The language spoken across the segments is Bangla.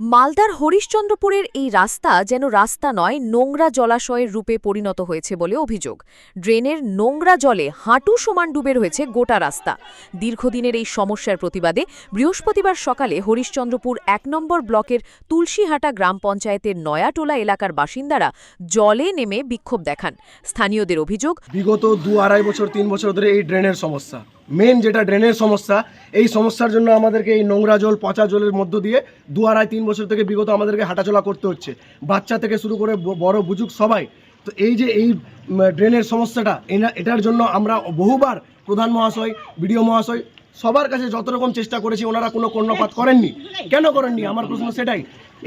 মালদার হরিশ্চন্দ্রপুরের এই রাস্তা যেন রাস্তা নয়, নোংরা জলাশয়ের রূপে পরিণত হয়েছে বলে অভিযোগ। ড্রেনের নোংরা জলে হাঁটু সমান ডুবে রয়েছে গোটা রাস্তা। দীর্ঘদিনের এই সমস্যার প্রতিবাদে বৃহস্পতিবার সকালে হরিশ্চন্দ্রপুর ১ নম্বর ব্লকের তুলসীহাটা গ্রাম পঞ্চায়েতের নয়াটোলা এলাকার বাসিন্দারা জলে নেমে বিক্ষোভ দেখান। স্থানীয়দের অভিযোগ, বিগত ২-২.৫ বছর ৩ বছর ধরে এই ড্রেনের সমস্যা, মেন যেটা ড্রেনের সমস্যা, এই সমস্যার জন্য আমাদেরকে এই নোংরা জল, পচা জলের মধ্য দিয়ে ২-২.৫-৩ বছর থেকে বিগত আমাদেরকে হাঁটাচলা করতে হচ্ছে, বাচ্চা থেকে শুরু করে বড় বুজুর্গ সবাই। তো এই যে এই ড্রেনের সমস্যাটা, এটার জন্য আমরা বহুবার প্রধান মহাশয়, বিডিও মহাশয় সবার কাছে যত রকম চেষ্টা করেছি, ওনারা কোনো কর্ণপাত করেননি। কেন করেননি আমার প্রশ্ন সেটাই।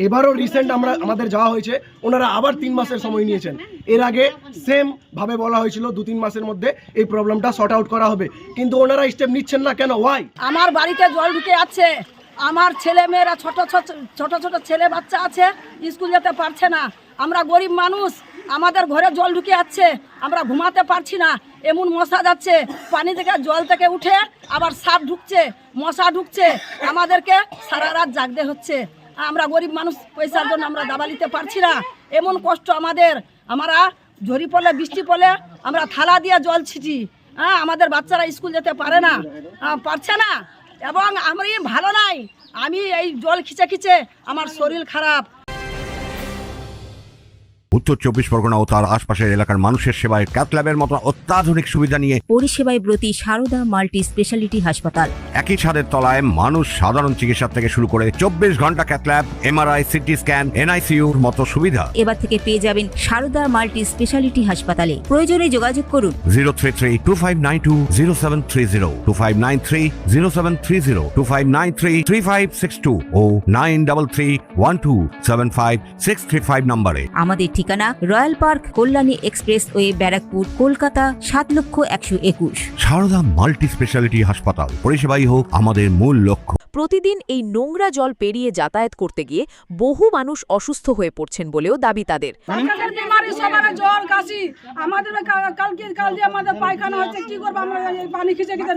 এবারও রিসেন্ট আমাদের যাওয়া হয়েছে, ওনারা আবার ৩ মাসের সময় নিয়েছেন। এর আগে সেম ভাবে বলা হয়েছিল 2-3 মাসের মধ্যে এই প্রবলেমটা সর্ট আউট করা হবে, কিন্তু ওনারা স্টেপ নিচ্ছেন না কেন? ওয়াই? আমার বাড়িতে জল ঢুকে আছে, আমার ছেলে মেয়েরা ছোট ছোট ছেলে বাচ্চা আছে, স্কুল যেতে পারছে না। আমরা গরিব মানুষ, আমাদের ঘরে জল ঢুকে আছে, আমরা ঘুমাতে পারছি না। এমন মশা যাচ্ছে, পানি থেকে জল থেকে উঠে আবার সাপ ঢুকছে, মশা ঢুকছে, আমাদেরকে সারা রাত জাগতে হচ্ছে। আমরা গরিব মানুষ, পয়সার জন্য আমরা দাবা নিতে পারছি না। এমন কষ্ট আমাদের। আমরা ঝড়ি পড়লে, বৃষ্টি পড়লে আমরা থালা দিয়ে জল ছিটি। আমাদের বাচ্চারা স্কুল যেতে পারে না, পারছে না, এবং আমি ভালো নাই। আমি এই জল খিচে খিচে আমার শরীর খারাপ। উত্তর ২৪ পরগনা ও তার আশপাশের এলাকার মানুষের সেবায় ক্যাথল্যাবের মতো অত্যাধুনিক সুবিধা নিয়ে পরিষেবায় ব্রতী সারদা মাল্টি স্পেশালিটি হাসপাতাল। একই ছাদের তলায় মানুষ সাধারণ চিকিৎসা থেকে শুরু করে ২৪ ঘন্টা ক্যাথল্যাব, এমআরআই, সিটি স্ক্যান, এনআইসিইউর মতো সুবিধা এবার থেকে পেয়ে যাবেন সারদা মাল্টি স্পেশালিটি হাসপাতালে। প্রয়োজনে যোগাযোগ করুন 033-2592-0730, 2593-0730, 2593-3562 ও 9331275635 নম্বরে। আমাদের ঠিকানা royal park, Kalyani expressway, Barrackpore, Kolkata ৭,১২১। সারদা মাল্টি স্পেশালিটি হাসপাতাল, পরিষেবাই হোক আমাদের মূল লক্ষ্য। প্রতিদিন এই নোংরা জল পেরিয়ে যাতায়াত করতে গিয়ে বহু মানুষ অসুস্থ হয়ে পড়ছেন বলেও দাবি তাদের। জ্বর, কাশি, আমাদের কালকে আমাদের পায়খানা হয়েছে, কি করবো আমরা? পানি খিচে খিচে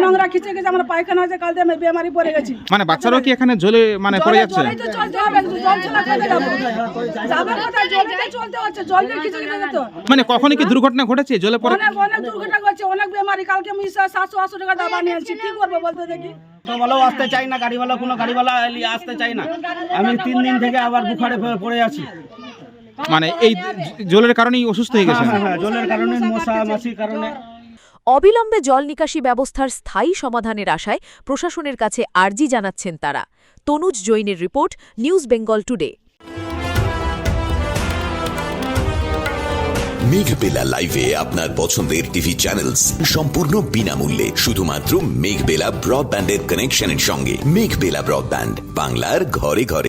নোংরা খিচে খিচে আমরা পায়খানা হয়েছে, কালকে আমি বেমারি পড়ে গেছি। মানে বাচ্চারাও কি এখানে জলে পড়ে যাচ্ছে? চলতে হবে, জল ছাড়া কোথায় যাবো? যাবার কথা চলতে হচ্ছে, জল দিয়ে খিচে খিচে যেত। মানে কখনই কি দুর্ঘটনা ঘটেছে জলে পড়ে? অনেক দুর্ঘটনা ঘটছে, অনেক বেমারি। কালকে আমি 700 টাকা দাবা নিয়েছি, কি করবো বলতে দেখি। টোটোওয়ালাও আসতে চাই না, কোনো গাড়িওয়ালা আসতে চাই না। আমি 3 দিন থেকে আবার বুখারে পড়ে আছি। মানে এই জলের কারণেই অসুস্থ হয়ে গেছে? হ্যাঁ, জলের কারণে, মশা মাছির কারণে। অবিলম্বে জল নিকাশি ব্যবস্থার স্থায়ী সমাধানের আশায় প্রশাসনের কাছে আর্জি জানাচ্ছেন তারা। তনুজ জৈনের রিপোর্ট, নিউজ বেঙ্গল টুডে। মেঘবেলা লাইভে আপনার পছন্দের টিভি চ্যানেলস সম্পূর্ণ বিনামূল্যে, শুধুমাত্র মেঘবেলা ব্রডব্যান্ডের কানেকশনের সঙ্গে। মেঘবেলা ব্রডব্যান্ড, বাংলার ঘরে ঘরে।